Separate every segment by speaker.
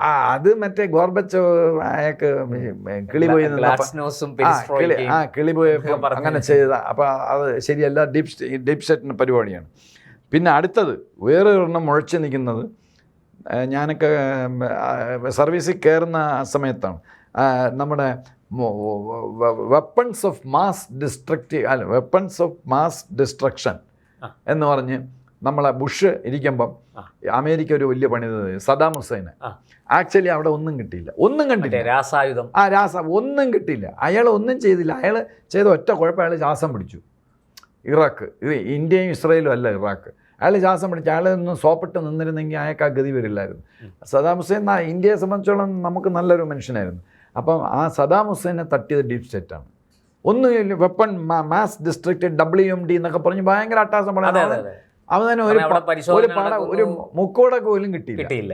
Speaker 1: അത് മറ്റേ ഗോർബച്ചോ അയാൾക്ക് കിളി പോയി കിളി പോയി അങ്ങനെ ചെയ്ത. അപ്പോൾ അത് ശരിയല്ല, ഡീപ് സ്റ്റേറ്റിൻ്റെ പരിപാടിയാണ്. പിന്നെ അടുത്തത് വേറെ ഒരെണ്ണം മുഴച്ച് നിൽക്കുന്നത്, ഞാനൊക്കെ സർവീസിൽ കയറുന്ന സമയത്താണ് നമ്മുടെ വെപ്പൺസ് ഓഫ് മാസ് ഡിസ്ട്രക്ഷൻ എന്ന് പറഞ്ഞ് നമ്മളെ ബുഷ് ഇരിക്കുമ്പം അമേരിക്ക ഒരു വലിയ പണി സദാം ഹുസൈന്. ആക്ച്വലി അവിടെ ഒന്നും കിട്ടിയില്ല, ഒന്നും കണ്ടില്ല.
Speaker 2: രാസായുധം
Speaker 1: ഒന്നും കിട്ടിയില്ല. അയാൾ ഒന്നും ചെയ്തില്ല. അയാൾ ചെയ്ത ഒറ്റ കുഴപ്പം, അയാൾ ശ്വാസം പിടിച്ചു. ഇറാഖ്, ഇത് ഇന്ത്യയും ഇസ്രായേലും അല്ല, ഇറാഖ്. അയാൾ ശ്വാസം പിടിച്ചു. അയാളൊന്ന് സോപ്പിട്ട് നിന്നിരുന്നെങ്കിൽ അയാൾക്ക് ആ ഗതി വരില്ലായിരുന്നു. സദാം ഹുസൈൻ ഇന്ത്യയെ സംബന്ധിച്ചോളം നമുക്ക് നല്ലൊരു മനുഷ്യനായിരുന്നു. അപ്പം ആ സദാം ഹുസൈനെ തട്ടിയത് ഡീപ് സ്റ്റേറ്റാണ്. ഒന്നുമില്ല, വെപ്പൺ മാസ് ഡിസ്ട്രിക്റ്റ് WMD എന്നൊക്കെ പറഞ്ഞ് ഭയങ്കര അട്ടാസം പറയാം. അവൻ തന്നെ ഒരു മുക്കോടെ പോലും കിട്ടിയില്ല.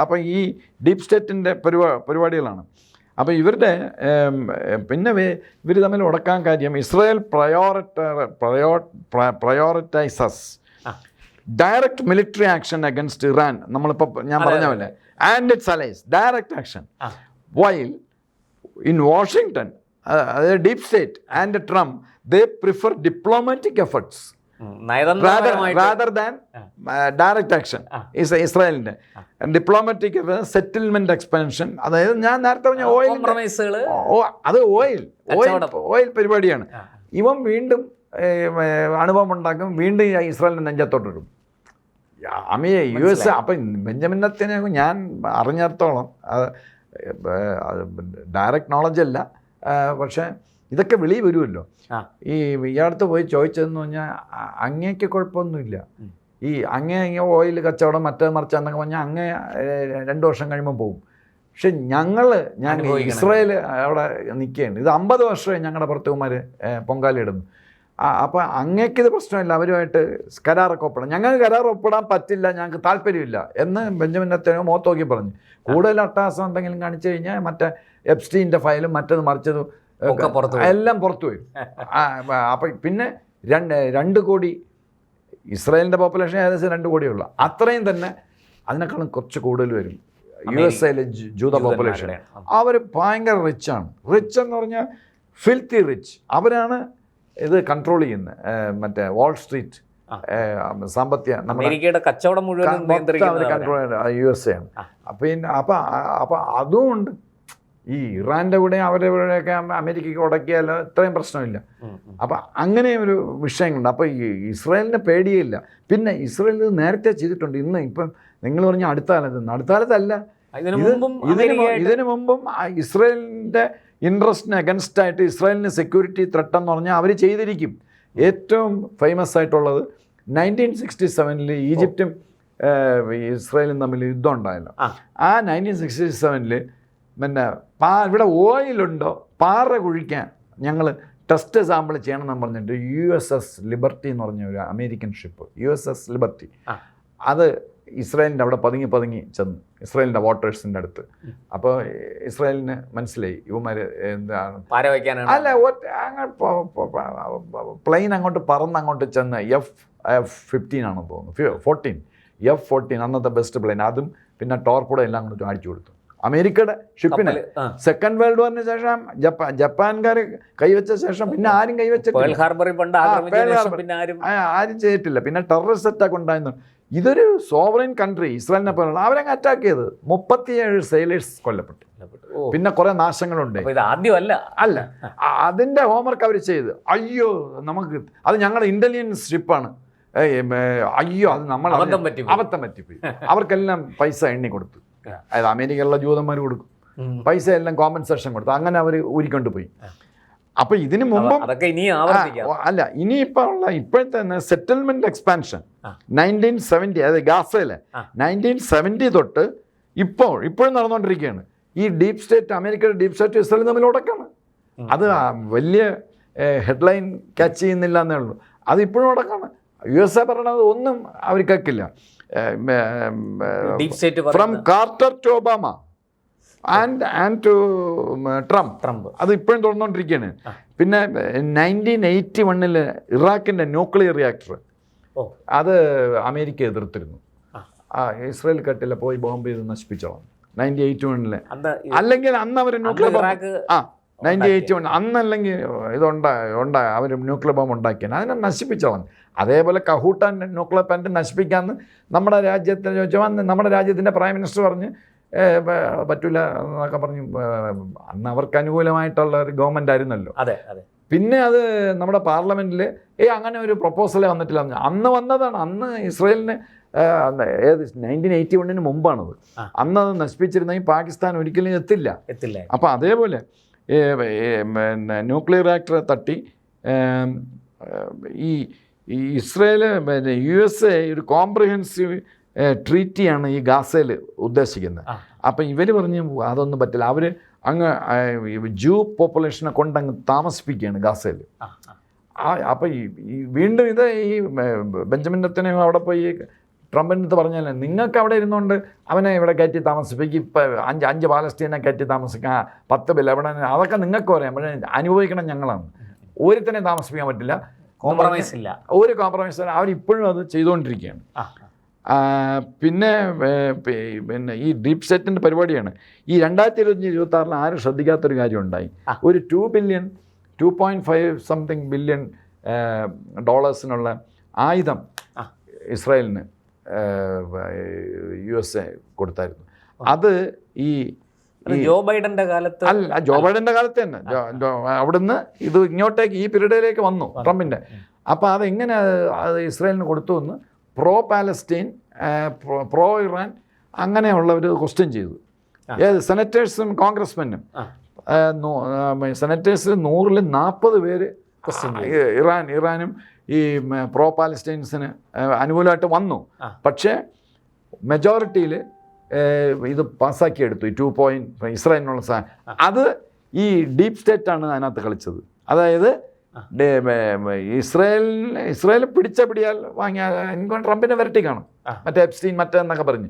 Speaker 1: അപ്പം ഈ ഡീപ് സ്റ്റേറ്റിൻ്റെ പരിപാടികളാണ്. അപ്പം ഇവരുടെ പിന്നെ ഇവർ തമ്മിൽ ഉടക്കാൻ കാര്യം, Israel prioritises direct military action against Iran. നമ്മളിപ്പോൾ ഞാൻ പറഞ്ഞ പോലെ and its allies direct action, while in Washington deep state and Trump they prefer diplomatic efforts rather than direct action. ഇസ്രായേലിൻ്റെ ഡിപ്ലോമാറ്റിക് സെറ്റിൽമെന്റ് എക്സ്പാൻഷൻ, അതായത് ഞാൻ നേരത്തെ പറഞ്ഞ ഓയിൽ പരിപാടിയാണ്. ഇവൻ വീണ്ടും അണുബോംബ് ഉണ്ടാക്കും, വീണ്ടും ഇസ്രായേലിൻ്റെ നെഞ്ചത്തോട്ടിടും. US അപ്പം ബെഞ്ചമിൻ നെതന്യാഹു ഞാൻ അറിഞ്ഞിടത്തോളം ഡയറക്റ്റ് നോളജ് അല്ല, പക്ഷേ ഇതൊക്കെ വെളിയിൽ വരുമല്ലോ. ഇയാളടുത്ത് പോയി ചോദിച്ചതെന്ന് പറഞ്ഞാൽ അങ്ങേക്ക് കുഴപ്പമൊന്നുമില്ല, ഈ അങ്ങേ ഓയിൽ കച്ചവടം മറ്റേ മറിച്ച് എന്നൊക്കെ പറഞ്ഞാൽ അങ്ങേ 2 വർഷം കഴിയുമ്പോൾ പോകും. പക്ഷെ ഞാൻ ഇസ്രായേൽ അവിടെ നിൽക്കുകയാണ്. ഇത് 50 വർഷമായി ഞങ്ങളുടെ പുറത്തുമാർ പൊങ്കാലയിടുന്നു. അപ്പോൾ അങ്ങേക്കിത് പ്രശ്നമില്ല, അവരുമായിട്ട് കരാറൊക്കെ ഒപ്പിടാം. ഞങ്ങൾക്ക് കരാർ ഒപ്പിടാൻ പറ്റില്ല, ഞങ്ങൾക്ക് താല്പര്യമില്ല എന്ന് ബെഞ്ചമിൻ നെതന്യാഹു മുഖത്ത് നോക്കി പറഞ്ഞു. കൂടുതൽ അട്ടാസം എന്തെങ്കിലും കാണിച്ചു കഴിഞ്ഞാൽ മറ്റേ എപ്സ്റ്റീൻ്റെ ഫയലും മറ്റത് മറിച്ചതും എല്ലാം പുറത്തു വരും. അപ്പം പിന്നെ 2 കോടി ഇസ്രായേലിൻ്റെ പോപ്പുലേഷൻ ഏകദേശം 2 കോടിയുള്ള അത്രയും തന്നെ അതിനേക്കാളും കുറച്ച് കൂടുതൽ വരും USA ജൂത പോപ്പുലേഷൻ. അവർ ഭയങ്കര റിച്ചാണ്. റിച്ച് എന്ന് പറഞ്ഞാൽ ഫിൽത്തി റിച്ച്. അവരാണ് ഇത് കൺട്രോൾ ചെയ്യുന്നത്. മറ്റേ വാൾ സ്ട്രീറ്റ് സാമ്പത്തിക
Speaker 2: അമേരിക്കയുടെ കച്ചവടം മുഴുവൻ
Speaker 1: കൺട്രോൾ ചെയ്യുന്നത് USA ആണ്. അപ്പം അതുകൊണ്ട് ഈ ഇറാൻ്റെ കൂടെ അവരവരുടെയൊക്കെ അമേരിക്കയ്ക്ക് ഉടക്കിയാൽ ഇത്രയും പ്രശ്നമില്ല. അപ്പം അങ്ങനെ ഒരു വിഷയങ്ങളുണ്ട്. അപ്പോൾ ഈ ഇസ്രായേലിനെ പേടിയില്ല. പിന്നെ ഇസ്രായേൽ നേരത്തെ ചെയ്തിട്ടുണ്ട്. ഇപ്പം നിങ്ങൾ പറഞ്ഞ അടുത്ത കാലത്തല്ല, ഇതിനു മുമ്പും ഇസ്രായേലിൻ്റെ ഇൻട്രസ്റ്റിന് അഗൻസ്റ്റ് ആയിട്ട് ഇസ്രായേലിന് സെക്യൂരിറ്റി ത്രെട്ട് എന്ന് പറഞ്ഞാൽ അവർ ചെയ്തിരിക്കും. ഏറ്റവും ഫേമസ് ആയിട്ടുള്ളത് 1967 ഈജിപ്തും ഇസ്രായേലും തമ്മിൽ യുദ്ധം ഉണ്ടായല്ലോ. ആ 1967 പിന്നെ ഇവിടെ ഓയിലുണ്ടോ പാറ കുഴിക്കാൻ ഞങ്ങൾ ടെസ്റ്റ് സാമ്പിൾ ചെയ്യണമെന്ന് പറഞ്ഞിട്ട് USS ലിബർട്ടി എന്ന് പറഞ്ഞ ഒരു അമേരിക്കൻ ഷിപ്പ്, USS ലിബർട്ടി, അത് ഇസ്രായേലിൻ്റെ അവിടെ പതുങ്ങി ചെന്നു, ഇസ്രായേലിൻ്റെ വാട്ടേഴ്സിൻ്റെ അടുത്ത്. അപ്പോൾ ഇസ്രായേലിന് മനസ്സിലായി ഇവന്മാർ എന്താണ് അല്ല പ്ലെയിൻ അങ്ങോട്ട് അങ്ങോട്ട് ചെന്ന് F-15 ആണെന്ന് തോന്നുന്നു, 14 F-14 അന്നത്തെ ബെസ്റ്റ് പ്ലെയിൻ. അതും പിന്നെ ടോർപിഡോ എല്ലാം അങ്ങോട്ട് അടിച്ചു കൊടുത്തു അമേരിക്കയുടെ ഷിപ്പിന്. സെക്കൻഡ് വേൾഡ് വാറിന് ശേഷം ജപ്പാൻകാർ കൈവച്ച ശേഷം പിന്നെ ആരും ആരും ചെയ്തിട്ടില്ല. പിന്നെ ടെററിസ്റ്റ് അറ്റാക്ക് ഉണ്ടായിരുന്നു. ഇതൊരു സോവറിൻ കൺട്രി ഇസ്രായേലിനെ പോലുള്ള അവരങ്ങ് അറ്റാക്ക് ചെയ്ത് 37 സെയിലേഴ്സ് കൊല്ലപ്പെട്ടു. പിന്നെ കുറെ നാശങ്ങളുണ്ട്. അല്ല അതിന്റെ ഹോംവർക്ക് അവർ ചെയ്ത് അയ്യോ നമുക്ക് അത് ഞങ്ങളുടെ ഇന്റലിജൻസ് ഷിപ്പാണ്, അയ്യോ അത് നമ്മൾ അബദ്ധം പറ്റിപ്പോയി. അവർക്കെല്ലാം പൈസ എണ്ണി കൊടുത്തു. അതായത് അമേരിക്കയിലുള്ള ജൂതന്മാർ കൊടുക്കും പൈസ, എല്ലാം കോമ്പൻസേഷൻ കൊടുത്തു. അങ്ങനെ അവർ ഊരിക്കൊണ്ട് പോയി. അപ്പൊ ഇതിനു മുമ്പും അല്ല ഇനിയിപ്പോ ഉള്ള ഇപ്പോഴത്തെ സെറ്റിൽമെന്റ് എക്സ്പാൻഷൻ 1970, അതായത് ഗാസയിലെ 1970 തൊട്ട് ഇപ്പോഴും നടന്നുകൊണ്ടിരിക്കുകയാണ്. ഈ ഡീപ് സ്റ്റേറ്റ്, അമേരിക്കയുടെ ഡീപ് സ്റ്റേറ്റ് ഇസ്രായേൽ തമ്മിൽ ഉടക്കാണ്. അത് വലിയ ഹെഡ്ലൈൻ ക്യാച്ച് ചെയ്യുന്നില്ല എന്നേ ഉള്ളൂ. അത് ഇപ്പോഴും ഉടക്കാണ്. USA പറയണത് ഒന്നും അവർ കേൾക്കില്ല. From Carter to Obama and to Trump അത് ഇപ്പോഴും തുടർന്നുകൊണ്ടിരിക്കുകയാണ്. പിന്നെ 1981 ഇറാഖിൻ്റെ ന്യൂക്ലിയർ റിയാക്ടർ അത് അമേരിക്ക എതിർത്തിരുന്നു. ഇസ്രായേൽ കട്ടില്ല പോയി ബോംബ് ചെയ്ത് നശിപ്പിച്ചോളാം. 1981 അല്ലെങ്കിൽ അന്ന് അവർ ന്യൂക്ലിയർ ബോംബ് 1981 അന്നല്ലെങ്കിൽ അവർ ന്യൂക്ലിയർ ബോംബ് ഉണ്ടാക്കിയാണ് അതിനെ നശിപ്പിച്ചവൻ. അതേപോലെ കഹൂട്ടാൻ ന്യൂക്ലിയർ പ്ലാന്റ് നശിപ്പിക്കാമെന്ന് നമ്മുടെ രാജ്യത്തിന് ചോദിച്ചാൽ നമ്മുടെ രാജ്യത്തിൻ്റെ പ്രൈം മിനിസ്റ്റർ പറഞ്ഞ് പറ്റില്ല എന്നൊക്കെ പറഞ്ഞു. അന്ന് അവർക്ക് അനുകൂലമായിട്ടുള്ള ഒരു ഗവൺമെൻറ് ആയിരുന്നല്ലോ.
Speaker 2: അതെ അതെ.
Speaker 1: പിന്നെ അത് നമ്മുടെ പാർലമെൻറ്റിൽ അങ്ങനെ ഒരു പ്രൊപ്പോസലേ വന്നിട്ടില്ല. അന്ന് വന്നതാണ്. അന്ന് ഇസ്രയേലിന് 1981 മുമ്പാണത്. അന്ന് അത് നശിപ്പിച്ചിരുന്നെങ്കിൽ പാകിസ്ഥാൻ ഒരിക്കലും എത്തില്ല. അപ്പോൾ അതേപോലെ പിന്നെ ന്യൂക്ലിയർ റിയാക്ടർ തട്ടി ഈ ഇസ്രയേൽ പിന്നെ USA ഒരു കോംപ്രിഹെൻസീവ് ട്രീറ്റിയാണ് ഈ ഗാസയിൽ ഉദ്ദേശിക്കുന്നത്. അപ്പം ഇവർ പറഞ്ഞ് അതൊന്നും പറ്റില്ല. അവർ അങ്ങ് ജൂ പോപ്പുലേഷനെ കൊണ്ടങ്ങ് താമസിപ്പിക്കുകയാണ് ഗാസയിൽ. അപ്പം ഈ വീണ്ടും ഇത് ഈ ബെഞ്ചമിൻ നെതന്യാഹു അവിടെ പോയി ട്രംപിൻ്റെ അടുത്ത് പറഞ്ഞാൽ നിങ്ങൾക്ക് അവിടെ ഇരുന്നുകൊണ്ട് അവനെ ഇവിടെ കയറ്റി താമസിപ്പിക്കും, ഇപ്പം അഞ്ച് പാലസ്തീനെ കയറ്റി താമസിക്കാം, 10 ലെബനൻ, അതൊക്കെ നിങ്ങൾക്ക് പറയാം, പക്ഷേ അനുഭവിക്കണം ഞങ്ങളാണ്. ഒരുത്തനെ താമസിപ്പിക്കാൻ പറ്റില്ല,
Speaker 2: കോംപ്രമൈസ് ഇല്ല,
Speaker 1: ഒരു കോംപ്രമൈസ് ഇല്ല. അവരിപ്പോഴും അത് ചെയ്തുകൊണ്ടിരിക്കുകയാണ്. പിന്നെ ഈ ഡീപ് സ്റ്റേറ്റിൻ്റെ പരിപാടിയാണ്. ഈ 2025-26 ആരും ശ്രദ്ധിക്കാത്തൊരു കാര്യം ഉണ്ടായി. ഒരു $2.5 ബില്യൺ ഡോളേഴ്സിനുള്ള ആയുധം ഇസ്രായേലിന് USA കൊടുത്തായിരുന്നു. അത് ഈ
Speaker 2: ജോ ബൈഡന്റെ കാലത്ത്
Speaker 1: അല്ല, ജോ ബൈഡന്റെ കാലത്ത് തന്നെ അവിടുന്ന് ഇത് ഇങ്ങോട്ടേക്ക് ഈ പീരീഡിലേക്ക് വന്നു ട്രംപിൻ്റെ. അപ്പോൾ അതെങ്ങനെ അത് ഇസ്രായേലിന് കൊടുത്തു എന്ന് പ്രോ പാലസ്റ്റീൻ, പ്രോ ഇറാൻ അങ്ങനെയുള്ളവർ ക്വസ്റ്റ്യൻ ചെയ്തു. സെനറ്റേഴ്സും കോൺഗ്രസ്മെനും. സെനറ്റേഴ്സിൽ 100-ൽ 40 പേര് ഇറാനും ഈ പ്രോ പാലസ്റ്റൈൻസിന് അനുകൂലമായിട്ട് വന്നു. പക്ഷേ മെജോറിറ്റിയിൽ ഇത് പാസ്സാക്കിയെടുത്തു. ഈ 2 ഇസ്രായേലിനുള്ള സാധനം അത് ഈ ഡീപ്പ് സ്റ്റേറ്റാണ് അതിനകത്ത് കളിച്ചത്. അതായത് ഇസ്രായേൽ പിടിച്ച പിടിയാൽ വാങ്ങിയ എനിക്ക് ട്രംപിനെ വരട്ടി കാണും, മറ്റേ എപ്സ്റ്റീൻ മറ്റേന്നൊക്കെ പറഞ്ഞ്.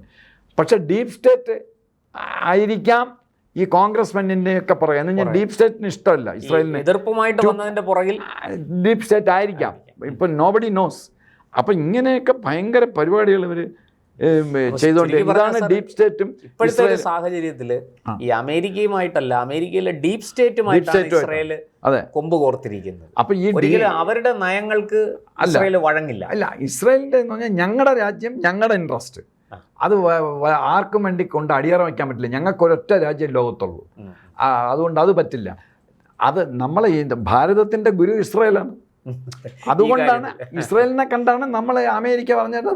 Speaker 1: പക്ഷെ ഡീപ്പ് സ്റ്റേറ്റ് ആയിരിക്കാം ഈ കോൺഗ്രസ്മെന്നിൻ്റെ ഒക്കെ പറയാം. എന്ന് ഞാൻ ഡീപ്പ് സ്റ്റേറ്റിന് ഇഷ്ടമല്ല, ഇസ്രായേലിന്
Speaker 2: എതിർപ്പുമായിട്ട് വന്നതിൻ്റെ പുറകിൽ
Speaker 1: ഡീപ്പ് സ്റ്റേറ്റ് ആയിരിക്കാം. ഇപ്പം നോബഡി നോസ്. അപ്പം ഇങ്ങനെയൊക്കെ ഭയങ്കര പരിപാടികൾ ഇവർ ചെയ്തുകൊണ്ടിരിക്കുന്നതാണ് ഡീപ്പ് സ്റ്റേറ്റും.
Speaker 2: ഇപ്പോഴത്തെ ഒരു സാഹചര്യത്തിൽ ഈ അമേരിക്കയുമായിട്ടല്ല, അമേരിക്കയിലെ ഡീപ്പ് സ്റ്റേറ്റുമായിട്ടാണ് ഇസ്രായേൽ കൊമ്പ് കോർത്തിരിക്കുന്നത്.
Speaker 1: അപ്പൊ ഈ
Speaker 2: അവരുടെ നയങ്ങൾക്ക് ഇസ്രായേൽ വഴങ്ങില്ല.
Speaker 1: അല്ല, ഇസ്രായേലിന്റെ എന്ന് പറഞ്ഞാൽ ഞങ്ങളുടെ രാജ്യം, ഞങ്ങളുടെ ഇൻട്രസ്റ്റ്, അത് ആർക്കും വേണ്ടി കൊണ്ട് അടിയറ വയ്ക്കാൻ പറ്റില്ല. ഞങ്ങൾക്ക് ഒരൊറ്റ രാജ്യം ലോകത്തുള്ളൂ, അതുകൊണ്ട് അത് പറ്റില്ല. അത് നമ്മളെ ഭാരതത്തിന്റെ ഗുരു ഇസ്രായേലാണ്. അതുകൊണ്ടാണ് ഇസ്രായേലിനെ കണ്ടാണ് നമ്മൾ അമേരിക്ക പറഞ്ഞത്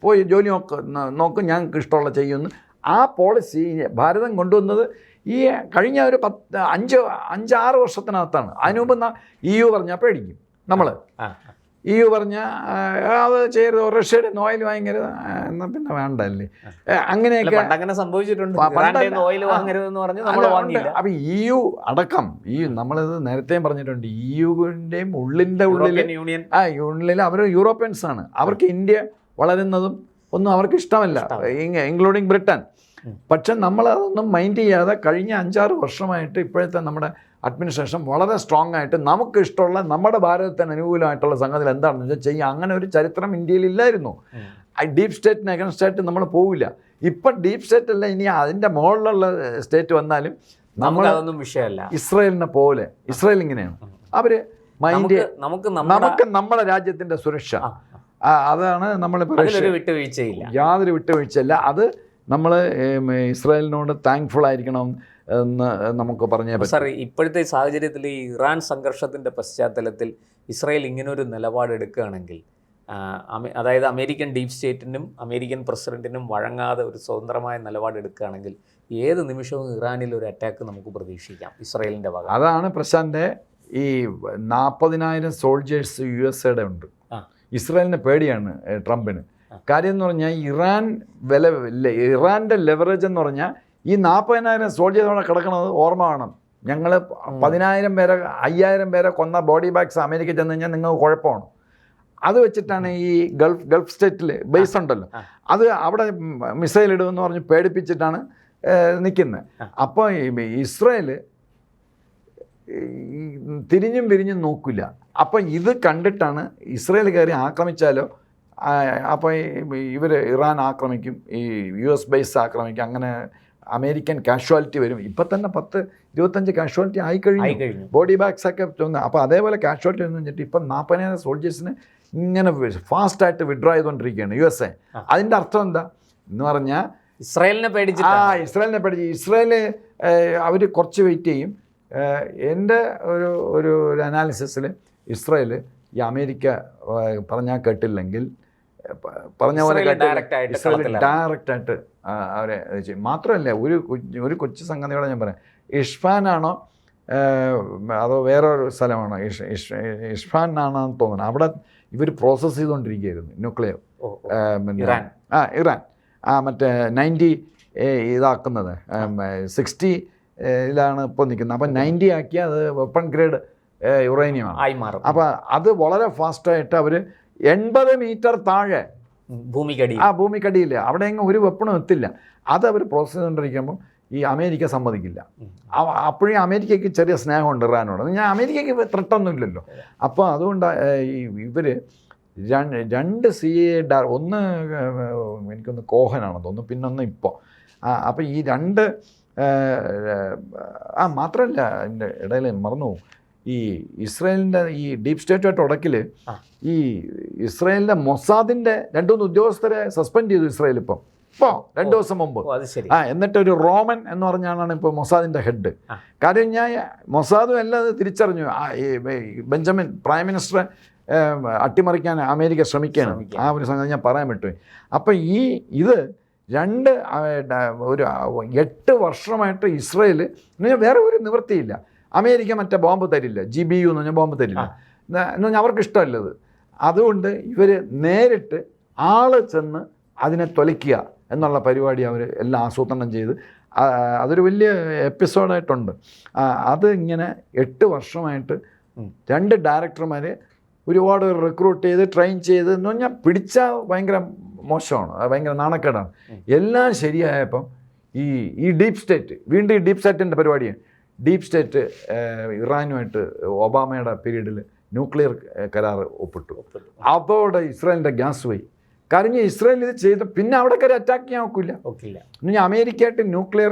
Speaker 1: പോയി ജോലി നോക്കും, ഞങ്ങൾക്ക് ഇഷ്ടമുള്ള ചെയ്യുമെന്ന്. ആ പോളിസി ഭാരതം കൊണ്ടുവന്നത് ഈ കഴിഞ്ഞ ഒരു 5-6 വർഷത്തിനകത്താണ്. അതിനുമുമ്പ് EU പറഞ്ഞാൽ പേടിക്കും നമ്മൾ. EU പറഞ്ഞ അത് ചെയ്യരുത്, റഷ്യയുടെ ഓയിൽ വാങ്ങരുത്, എന്നാൽ പിന്നെ വേണ്ടല്ലേ, അങ്ങനെയൊക്കെ
Speaker 2: അങ്ങനെ സംഭവിച്ചിട്ടുണ്ട്.
Speaker 1: അപ്പം EU അടക്കം നമ്മളിത് നേരത്തെയും പറഞ്ഞിട്ടുണ്ട്, EUവിൻ്റെയും യൂണിയനിൽ അവർ യൂറോപ്യൻസ് ആണ്. അവർക്ക് ഇന്ത്യ വളരുന്നതും ഒന്നും അവർക്ക് ഇഷ്ടമല്ല, ഇൻക്ലൂഡിങ് ബ്രിട്ടൻ. പക്ഷെ നമ്മളതൊന്നും മൈൻഡ് ചെയ്യാതെ കഴിഞ്ഞ 5-6 വർഷമായിട്ട് ഇപ്പോഴത്തെ നമ്മുടെ അഡ്മിനിസ്ട്രേഷൻ വളരെ സ്ട്രോങ് ആയിട്ട് നമുക്ക് ഇഷ്ടമുള്ള നമ്മുടെ ഭാരതത്തിന് അനുകൂലമായിട്ടുള്ള സംഗതികൾ എന്താണെന്ന് വെച്ചാൽ ചെയ്യുക. അങ്ങനെ ഒരു ചരിത്രം ഇന്ത്യയിൽ ഇല്ലായിരുന്നു. ഡീപ്പ് സ്റ്റേറ്റിന് അഗൻസ്റ്റ് ആയിട്ട് നമ്മൾ പോവില്ല. ഇപ്പം ഡീപ്പ് സ്റ്റേറ്റ് അല്ല, ഇനി അതിൻ്റെ മുകളിലുള്ള സ്റ്റേറ്റ് വന്നാലും നമ്മൾ
Speaker 2: അതൊന്നും വിഷയമല്ല.
Speaker 1: ഇസ്രായേലിനെ പോലെ ഇസ്രായേൽ ഇങ്ങനെയാണ്. അവർ മൈൻഡ് നമുക്ക് നമ്മുടെ രാജ്യത്തിൻ്റെ സുരക്ഷ, അതാണ് നമ്മൾ
Speaker 2: വിട്ടുവീഴ്ചയില്ല,
Speaker 1: യാതൊരു വിട്ടുവീഴ്ചയില്ല. അത് നമ്മൾ ഇസ്രായേലിനോട് താങ്ക്ഫുൾ ആയിരിക്കണം എന്ന് നമുക്ക് പറഞ്ഞേ പറ്റും.
Speaker 2: സാർ, ഇപ്പോഴത്തെ സാഹചര്യത്തിൽ ഈ ഇറാൻ സംഘർഷത്തിൻ്റെ പശ്ചാത്തലത്തിൽ ഇസ്രായേൽ ഇങ്ങനൊരു നിലപാടെടുക്കുകയാണെങ്കിൽ, അതായത് അമേരിക്കൻ ഡീപ്പ് സ്റ്റേറ്റിനും അമേരിക്കൻ പ്രസിഡന്റിനും വഴങ്ങാതെ ഒരു സ്വതന്ത്രമായ നിലപാടെടുക്കുകയാണെങ്കിൽ ഏത് നിമിഷവും ഇറാനിൽ ഒരു അറ്റാക്ക് നമുക്ക് പ്രതീക്ഷിക്കാം ഇസ്രായേലിൻ്റെ ഭാഗം.
Speaker 1: അതാണ് പ്രശാന്തെ, ഈ 40,000 സോൾജേഴ്സ് USAയുടെ ഉണ്ട്. ഇസ്രായേലിന് പേടിയാണ് ട്രംപിന്. കാര്യം എന്ന് പറഞ്ഞാൽ ഇറാൻ്റെ ലെവറേജ് എന്ന് പറഞ്ഞാൽ ഈ 40,000 സോൾജേഴ്സ് അവിടെ കിടക്കുന്നത് ഓർമ്മ വേണം. ഞങ്ങൾ 10,000 പേരെ 5,000 പേരെ കൊന്ന ബോഡി ബാഗ്സ് അമേരിക്ക ചെന്ന് കഴിഞ്ഞാൽ നിങ്ങൾക്ക് കുഴപ്പമാണ്. അത് വെച്ചിട്ടാണ് ഈ ഗൾഫ് സ്റ്റേറ്റിൽ ബേസ് ഉണ്ടല്ലോ, അത് അവിടെ മിസൈൽ ഇടുമെന്ന് പറഞ്ഞ് പേടിപ്പിച്ചിട്ടാണ് നിൽക്കുന്നത്. അപ്പോൾ ഇസ്രായേൽ തിരിഞ്ഞും പിരിഞ്ഞും നോക്കില്ല. അപ്പം ഇത് കണ്ടിട്ടാണ് ഇസ്രായേൽ കയറി ആക്രമിച്ചാലോ, അപ്പോൾ ഇവർ ഇറാൻ ആക്രമിക്കും, ഈ US ബേസ് ആക്രമിക്കും, അങ്ങനെ അമേരിക്കൻ കാഷ്വാലിറ്റി വരും. ഇപ്പം തന്നെ 10-25 കാഷ്വാലിറ്റി ആയിക്കഴിഞ്ഞു. ബോഡി ബാഗ്സ് ഒക്കെ തോന്നുന്നു. അപ്പോൾ അതേപോലെ കാഷ്വാലിറ്റി എന്ന് വെച്ചിട്ട് ഇപ്പം 40,000 സോൾജേഴ്സിന് ഇങ്ങനെ ഫാസ്റ്റായിട്ട് വിഡ്രോ ചെയ്തുകൊണ്ടിരിക്കുകയാണ് USA. അതിൻ്റെ അർത്ഥം എന്താ എന്ന് പറഞ്ഞാൽ
Speaker 2: ഇസ്രായേലിനെ പേടിച്ച്
Speaker 1: ഇസ്രായേൽ അവർ കുറച്ച് വെയിറ്റ് ചെയ്യും. എൻ്റെ ഒരു അനാലിസിസിൽ ഇസ്രായേൽ ഈ അമേരിക്ക പറഞ്ഞാൽ കേട്ടില്ലെങ്കിൽ പറഞ്ഞ പോലെ ഇസ്രായേൽ ഡയറക്റ്റായിട്ട് അവരെ ചെയ്യും. മാത്രമല്ല ഒരു കൊച്ചു സംഗതിയോടെ ഞാൻ പറയാം, ഇഷ്ഫാനാണോ അതോ വേറൊരു സ്ഥലമാണോ, ഇഷ്ഫാൻ ആണെന്ന് തോന്നുന്നു, അവിടെ ഇവർ പ്രോസസ്സ് ചെയ്തുകൊണ്ടിരിക്കുകയായിരുന്നു ന്യൂക്ലിയർ. ഇറാൻ മറ്റേ 90 ഇതാക്കുന്നത് 60 ഇപ്പോൾ നിൽക്കുന്നത്. അപ്പം 90 ആക്കി അത് വെപ്പൺ ഗ്രേഡ് യുറേനിയമാണ്. അപ്പം അത് വളരെ ഫാസ്റ്റായിട്ട് അവർ 80 മീറ്റർ താഴെ ഭൂമിക്കടിയിൽ അവിടെ എങ്ങും ഒരു വെപ്പണും എത്തില്ല. അത് അവർ പ്രോസസ്സ് ചെയ്തുകൊണ്ടിരിക്കുമ്പോൾ ഈ അമേരിക്ക സമ്മതിക്കില്ല. അപ്പോഴേ അമേരിക്കയ്ക്ക് ചെറിയ സ്നേഹമുണ്ട് ഇറാനോട്. ഞാൻ അമേരിക്കയ്ക്ക് ത്രട്ടൊന്നും ഇല്ലല്ലോ. അപ്പോൾ അതുകൊണ്ട് ഇവർ 2 CA ഒന്ന് എനിക്കൊന്ന് കോഹനാണെന്ന് തോന്നുന്നു, പിന്നൊന്ന് ഇപ്പോൾ. അപ്പോൾ ഈ 2 മാത്രമല്ല അതിൻ്റെ ഇടയിൽ മറന്നു, ഈ ഇസ്രായേലിൻ്റെ ഈ ഡീപ് സ്റ്റേറ്റുമായിട്ട് ഉടക്കിൽ ഈ ഇസ്രായേലിൻ്റെ മൊസാദിൻ്റെ 2-3 ഉദ്യോഗസ്ഥരെ സസ്പെൻഡ് ചെയ്തു ഇസ്രായേൽ ഇപ്പോൾ 2 ദിവസം മുമ്പ്. എന്നിട്ടൊരു റോമൻ എന്ന് പറഞ്ഞാണ് ഇപ്പോൾ മൊസാദിൻ്റെ ഹെഡ്. കാര്യം ഞാൻ മൊസാദും എല്ലാം അത് തിരിച്ചറിഞ്ഞു. ബെഞ്ചമിൻ പ്രൈം മിനിസ്റ്ററെ അട്ടിമറിക്കാൻ അമേരിക്ക ശ്രമിക്കുകയാണ്. ആ ഒരു സംഗതി ഞാൻ പറയാൻ പറ്റുമോ. അപ്പം ഇത് 8 വർഷമായിട്ട് ഇസ്രായേൽ വേറെ ഒരു നിവൃത്തിയില്ല. അമേരിക്ക മറ്റേ ബോംബ് തരില്ല, GBU എന്ന് പറഞ്ഞാൽ ബോംബ് തരില്ല എന്ന് പറഞ്ഞാൽ അവർക്ക് ഇഷ്ടമല്ലത്. അതുകൊണ്ട് ഇവർ നേരിട്ട് ചെന്ന് അതിനെ തൊലയ്ക്കുക എന്നുള്ള പരിപാടി അവർ എല്ലാം ആസൂത്രണം ചെയ്ത് അതൊരു വലിയ എപ്പിസോഡായിട്ടുണ്ട്. അത് ഇങ്ങനെ 8 വർഷമായിട്ട് 2 ഡയറക്ടർമാർ ഒരുപാട് റിക്രൂട്ട് ചെയ്ത് ട്രെയിൻ ചെയ്ത് എന്ന് പറഞ്ഞാൽ പിടിച്ചാൽ ഭയങ്കര മോശമാണ്, ഭയങ്കര നാണക്കേടാണ്. എല്ലാം ശരിയായപ്പം ഈ ഡീപ് സ്റ്റേറ്റ് വീണ്ടും ഈ ഡീപ് സ്റ്റേറ്റിൻ്റെ പരിപാടിയാണ്. ഡീപ് സ്റ്റേറ്റ് ഇറാനുമായിട്ട് ഒബാമയുടെ പീരീഡിൽ ന്യൂക്ലിയർ കരാർ ഒപ്പിട്ടു. അതോടെ ഇസ്രായേലിൻ്റെ ഗ്യാസ് പോയി. കാരണം ഇസ്രായേൽ ഇത് ചെയ്ത് പിന്നെ അവിടെ കയറി അറ്റാക്ക് ചെയ്യാൻ ഒക്കില്ല. ഇനി അമേരിക്കയായിട്ട് ന്യൂക്ലിയർ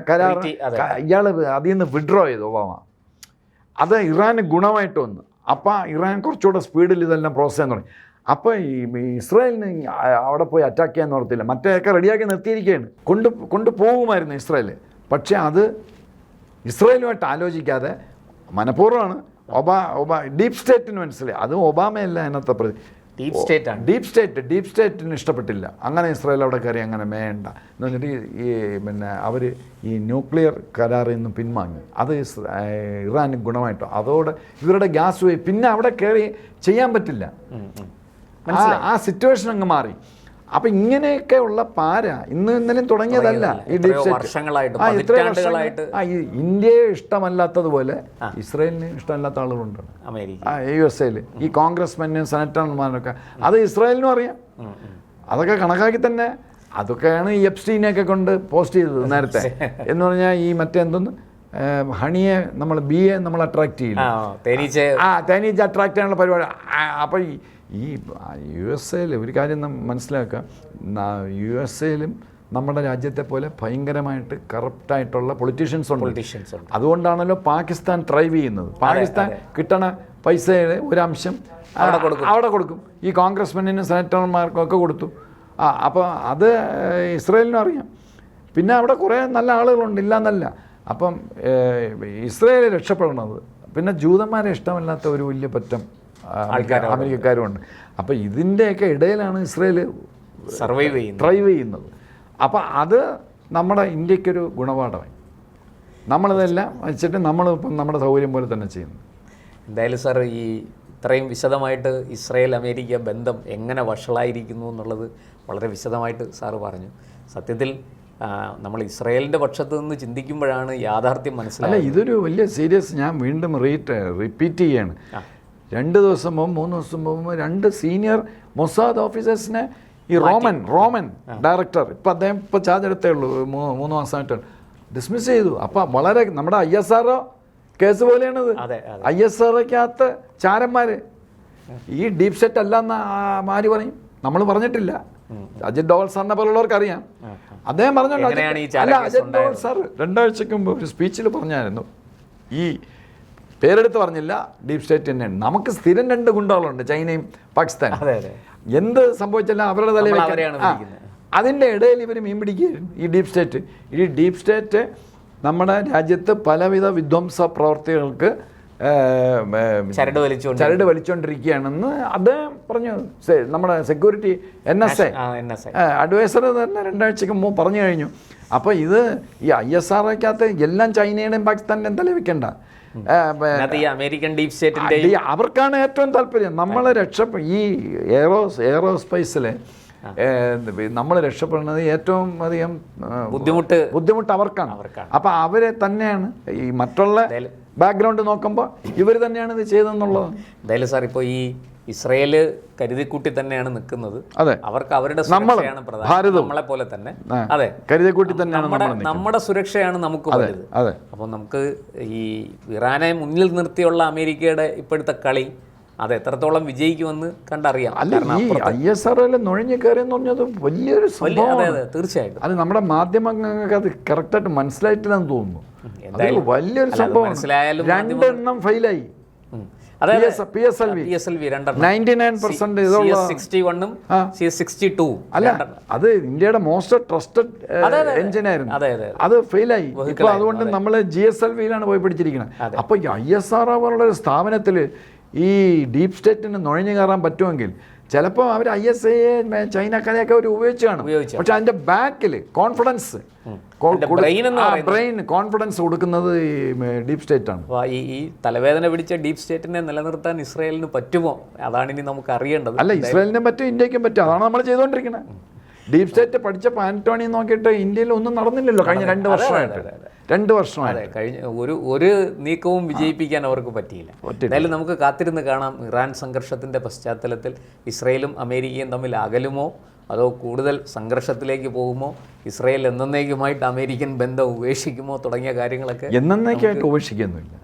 Speaker 1: കരാർ ഇയാൾ അതിൽ നിന്ന് വിഡ്രോ ചെയ്തു ഒബാമ. അത് ഇറാന് ഗുണമായിട്ട് വന്നു. അപ്പം ഇറാൻ കുറച്ചുകൂടെ സ്പീഡിൽ ഇതെല്ലാം പ്രോസസ് ചെയ്യാൻ തുടങ്ങി. അപ്പോൾ ഈ ഇസ്രായേലിന് അവിടെ പോയി അറ്റാക്ക് ചെയ്യാൻ ഓർത്തില്ല, മറ്റേയൊക്കെ റെഡിയാക്കി നിർത്തിയിരിക്കുകയാണ്. കൊണ്ടുപോകുമായിരുന്നു ഇസ്രായേൽ. പക്ഷേ അത് ഇസ്രായേലുമായിട്ട് ആലോചിക്കാതെ മനഃപൂർവ്വമാണ് ഡീപ് സ്റ്റേറ്റിന് മനസ്സിലായി. അതും ഒബാമയല്ല അതിനകത്തെ പ്രതി. ഡീപ് സ്റ്റേറ്റിന് ഇഷ്ടപ്പെട്ടില്ല. അങ്ങനെ ഇസ്രായേൽ അവിടെ കയറി അങ്ങനെ വേണ്ട എന്ന് പറഞ്ഞിട്ട് അവർ ഈ ന്യൂക്ലിയർ കരാറിൽ നിന്ന് പിൻവാങ്ങി. അത് ഇറാന് ഗുണമായിട്ടോ. അതോടെ ഇവരുടെ ഗ്യാസ് പോയി. പിന്നെ അവിടെ കയറി ചെയ്യാൻ പറ്റില്ല. ആ സിറ്റുവേഷൻ അങ്ങ് മാറി. അപ്പം ഇങ്ങനെയൊക്കെ ഉള്ള പാര ഇന്നലെയും തുടങ്ങിയതല്ല. ഈ ഡീപ് സ്റ്റേറ്റ് ഇന്ത്യയെ ഇഷ്ടമല്ലാത്തതുപോലെ ഇസ്രായേലിന് ഇഷ്ടമല്ലാത്ത ആളുകളുണ്ട് USA. ഈ കോൺഗ്രസ്മെനും സെനറ്റർമാരൊക്കെ അത് ഇസ്രായേലിനും അറിയാം. അതൊക്കെ കണക്കാക്കി തന്നെ അതൊക്കെയാണ് ഈ എപ്സ്റ്റീനെയൊക്കെ കൊണ്ട് പോസ്റ്റ് ചെയ്തത് നേരത്തെ. എന്ന് പറഞ്ഞാൽ ഈ മറ്റെന്തൊന്ന് ഹണിയെ നമ്മൾ ബിയെ നമ്മൾ അട്രാക്ട് ചെയ്യില്ല, തേനീച്ച അട്രാക്ട് ചെയ്യാനുള്ള പരിപാടി. അപ്പോൾ ഈ USA ഒരു കാര്യം മനസ്സിലാക്കുക, USA നമ്മുടെ രാജ്യത്തെ പോലെ ഭയങ്കരമായിട്ട് കറപ്റ്റായിട്ടുള്ള പൊളിറ്റീഷ്യൻസ് ഉണ്ട്. അതുകൊണ്ടാണല്ലോ പാകിസ്ഥാൻ ഡ്രൈവ് ചെയ്യുന്നത്. പാകിസ്ഥാൻ കിട്ടണ പൈസയുടെ ഒരംശം അവിടെ കൊടുക്കും. ഈ കോൺഗ്രസ്മെനും സെനറ്റർമാർക്കും ഒക്കെ കൊടുത്തു. അപ്പോൾ അത് ഇസ്രായേലിനും അറിയാം. പിന്നെ അവിടെ കുറേ നല്ല ആളുകളുണ്ട്, ഇല്ല എന്നല്ല. അപ്പം ഇസ്രായേൽ രക്ഷപ്പെടണത് പിന്നെ ജൂതന്മാരെ ഇഷ്ടമല്ലാത്ത ഒരു വലിയ പറ്റം അമേരിക്കക്കാരുമുണ്ട്. അപ്പോൾ ഇതിൻ്റെയൊക്കെ ഇടയിലാണ് ഇസ്രായേൽ ഡ്രൈവ് ചെയ്യുന്നത്. അപ്പോൾ അത് നമ്മുടെ ഇന്ത്യക്കൊരു ഗുണപാഠമായി. നമ്മളിതെല്ലാം വെച്ചിട്ട് നമ്മളിപ്പം നമ്മുടെ സൗകര്യം പോലെ തന്നെ ചെയ്യുന്നു.
Speaker 2: എന്തായാലും സാർ ഈ ഇത്രയും വിശദമായിട്ട് ഇസ്രായേൽ അമേരിക്ക ബന്ധം എങ്ങനെ വഷളായിരിക്കുന്നു എന്നുള്ളത് വളരെ വിശദമായിട്ട് സാറ് പറഞ്ഞു. സത്യത്തിൽ നമ്മൾ ഇസ്രായേലിൻ്റെ പക്ഷത്ത് നിന്ന് ചിന്തിക്കുമ്പോഴാണ് യാഥാർത്ഥ്യം മനസ്സിലായത്.
Speaker 1: ഇതൊരു വലിയ സീരിയസ്, ഞാൻ വീണ്ടും റിപ്പീറ്റ് ചെയ്യാണ്. 2 ദിവസം മുമ്പ് 3 ദിവസം മുമ്പ് 2 സീനിയർ മൊസാദ് ഓഫീസേഴ്സിനെ ഈ റോമൻ ഡയറക്ടർ അദ്ദേഹം ചാർജ് എടുത്തേ ഉള്ളൂ, 3 മാസമായിട്ട് ഡിസ്മിസ് ചെയ്തു. അപ്പം വളരെ നമ്മുടെ ISR കേസ് പോലെയാണിത്. ISRക്കകത്ത് ചാരന്മാർ ഈ ഡീപ് സെറ്റ് അല്ല എന്ന് ആര് പറയും? നമ്മൾ പറഞ്ഞിട്ടില്ല. അജിത് ഡോവൽ സാറിനെ പോലുള്ളവർക്ക് അറിയാം. അദ്ദേഹം പറഞ്ഞല്ലോ,
Speaker 2: എങ്ങനെയാണ് ഈ
Speaker 1: അല്ല
Speaker 2: ചാര കേസ്
Speaker 1: അജിത് ഡോവൽ സാർ 2 ആഴ്ചക്ക് മുമ്പ് ഒരു സ്പീച്ചിൽ പറഞ്ഞായിരുന്നു, ഈ പേരെടുത്ത് പറഞ്ഞില്ല, ഡീപ് സ്റ്റേറ്റ് തന്നെയാണ്. നമുക്ക് സ്ഥിരം 2 ഗുണ്ടകളുണ്ട്, ചൈനയും പാകിസ്ഥാനും.
Speaker 2: അതെ അതെ,
Speaker 1: എന്ത് സംഭവിച്ചാലും അവരുടെ തലയിൽ
Speaker 2: അവരെയാണ് വിളിക്കുന്നത്.
Speaker 1: അതിൻ്റെ ഇടയിൽ ഇവർ മീൻ പിടിക്കുകയായിരുന്നു ഈ ഡീപ് സ്റ്റേറ്റ്. ഈ ഡീപ് സ്റ്റേറ്റ് നമ്മുടെ രാജ്യത്ത് പലവിധ വിധ്വംസ പ്രവർത്തികൾക്ക്
Speaker 2: ചരട്
Speaker 1: വലിച്ചുകൊണ്ടിരിക്കുകയാണെന്ന് അദ്ദേഹം പറഞ്ഞു. നമ്മുടെ സെക്യൂരിറ്റി NSA അഡ്വൈസർ തന്നെ 2 ആഴ്ചക്ക് മുമ്പ് പറഞ്ഞു കഴിഞ്ഞു. അപ്പോൾ ഇത് ഈ ISROക്കകത്ത് എല്ലാം ചൈനയുടെയും പാകിസ്ഥാനിൻ്റെയും തല വെക്കണ്ട.
Speaker 2: അമേരിക്കൻ ഡീപ് സ്റ്റേറ്റിന്റെ
Speaker 1: അവർക്കാണ് ഏറ്റവും താല്പര്യം. നമ്മൾ ഈ എയറോസ്പേസിൽ നമ്മൾ രക്ഷപ്പെടുന്നത് ഏറ്റവും അധികം ബുദ്ധിമുട്ട് അവർക്കാണ്. അപ്പം അവരെ തന്നെയാണ് ഈ മറ്റുള്ള ബാക്ക്ഗ്രൗണ്ട് നോക്കുമ്പോൾ ഇവർ തന്നെയാണ് ഇത് ചെയ്തതെന്നുള്ളത്.
Speaker 2: എന്തായാലും സാർ, ഇപ്പോൾ ഈ ഇസ്രയേല് കരുതിക്കൂട്ടി തന്നെയാണ് നിൽക്കുന്നത്.
Speaker 1: അതെ,
Speaker 2: അവർക്ക് അവരുടെ സുരക്ഷയാണ് പ്രധാനം, നമ്മളെ പോലെ തന്നെ. അതെ,
Speaker 1: കരുതിക്കൂട്ടി തന്നെയാണ്
Speaker 2: നമ്മുടെ സുരക്ഷയാണ് നമുക്ക് വലുത്. അപ്പോൾ നമുക്ക് ഈ ഇറാനെ മുന്നിൽ നിർത്തിയുള്ള അമേരിക്കയുടെ ഇപ്പോഴത്തെ കളി അത് എത്രത്തോളം വിജയിക്കുമെന്ന് കണ്ടറിയാം.
Speaker 1: അല്ല, ഈ ISROയിൽ നുഴഞ്ഞു കയറിയെന്ന് പറഞ്ഞത് വലിയൊരു സംഭവമാണ്.
Speaker 2: തീർച്ചയായിട്ടും
Speaker 1: അത് നമ്മുടെ മാധ്യമങ്ങൾക്ക് അത് കറക്റ്റായിട്ട് മനസ്സിലായിട്ടില്ലെന്ന് തോന്നുന്നു. വലിയൊരു സംഭവം. 2 എണ്ണം ഫെയിലായി. PSLV 99% അല്ല, അത് ഇന്ത്യയുടെ മോസ്റ്റ് ട്രസ്റ്റഡ് എഞ്ചിനായിരുന്നു. അത് ഫെയിലായി. ഇപ്പൊ അതുകൊണ്ട് നമ്മൾ GSLVയിലാണ് പോയി പിടിച്ചിരിക്കുന്നത്. അപ്പൊ ISRO പോലുള്ള ഒരു സ്ഥാപനത്തിൽ ഈ ഡീപ് സ്റ്റേറ്റിന് നുഴഞ്ഞു കയറാൻ പറ്റുമെങ്കിൽ ചിലപ്പോൾ അവർ ISA ചൈനക്കാരെയൊക്കെ അവർ ഉപയോഗിച്ച് കാണും. പക്ഷെ അതിന്റെ ബാക്കിൽ കോൺഫിഡൻസ് കോൺഫിഡൻസ് കൊടുക്കുന്നത് ഈ ഡീപ് സ്റ്റേറ്റ് ആണ്.
Speaker 2: ഈ തലവേദന പിടിച്ച ഡീപ് സ്റ്റേറ്റിനെ നിലനിർത്താൻ ഇസ്രായേലിന് പറ്റുമോ? അതാണ് ഇനി നമുക്ക് അറിയേണ്ടത്.
Speaker 1: അല്ല, ഇസ്രായേലിനും പറ്റും, ഇന്ത്യക്കും പറ്റും. അതാണ് നമ്മൾ ചെയ്തുകൊണ്ടിരിക്കുന്നത്. ഡീപ് സ്റ്റേറ്റ് പഠിച്ചപ്പോൾ ആന്റോണി നോക്കിയിട്ട് ഇന്ത്യയിൽ ഒന്നും നടന്നില്ലല്ലോ കഴിഞ്ഞ 2 വർഷമായിട്ട്. 2 വർഷമായി
Speaker 2: കഴിഞ്ഞ ഒരു നീക്കവും വിജയിപ്പിക്കാൻ അവർക്ക് പറ്റിയില്ല. എന്തായാലും നമുക്ക് കാത്തിരുന്ന് കാണാം, ഇറാൻ സംഘർഷത്തിൻ്റെ പശ്ചാത്തലത്തിൽ ഇസ്രയേലും അമേരിക്കയും തമ്മിൽ അകലുമോ അതോ കൂടുതൽ സംഘർഷത്തിലേക്ക് പോകുമോ, ഇസ്രയേൽ എന്നേക്കുമായിട്ട് അമേരിക്കൻ ബന്ധം ഉപേക്ഷിക്കുമോ തുടങ്ങിയ കാര്യങ്ങളൊക്കെ.
Speaker 1: എന്നേക്കുമായിട്ട് ഉപേക്ഷിക്കൊന്നുമില്ല,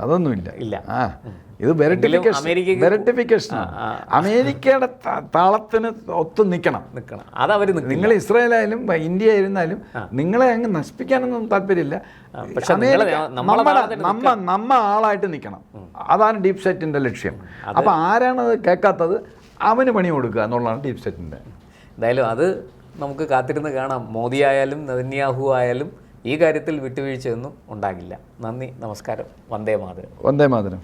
Speaker 1: അതൊന്നുമില്ല. ഇത് വെരിഫിക്കേഷൻ. അമേരിക്കയുടെ താളത്തിന് ഒത്തു നിൽക്കണം.
Speaker 2: അതവർ
Speaker 1: നിങ്ങൾ ഇസ്രായേലായാലും ഇന്ത്യ ആയിരുന്നാലും നിങ്ങളെ അങ്ങ് നശിപ്പിക്കാനൊന്നും താല്പര്യമില്ല. നമ്മ ആളായിട്ട് നിൽക്കണം. അതാണ് ഡീപ് സ്റ്റേറ്റിന്റെ ലക്ഷ്യം. അപ്പൊ ആരാണത് കേൾക്കാത്തത് അവന് പണി കൊടുക്കുക എന്നുള്ളതാണ് ഡീപ് സ്റ്റേറ്റിന്റെ.
Speaker 2: എന്തായാലും അത് നമുക്ക് കാത്തിരുന്ന് കാണാം. മോദി ആയാലും നെതന്യാഹു ആയാലും ഈ കാര്യത്തിൽ വിട്ടുവീഴ്ചയൊന്നും ഉണ്ടാകില്ല. നന്ദി, നമസ്കാരം. വന്ദേ മാതരം.
Speaker 1: വന്ദേ മാതരം.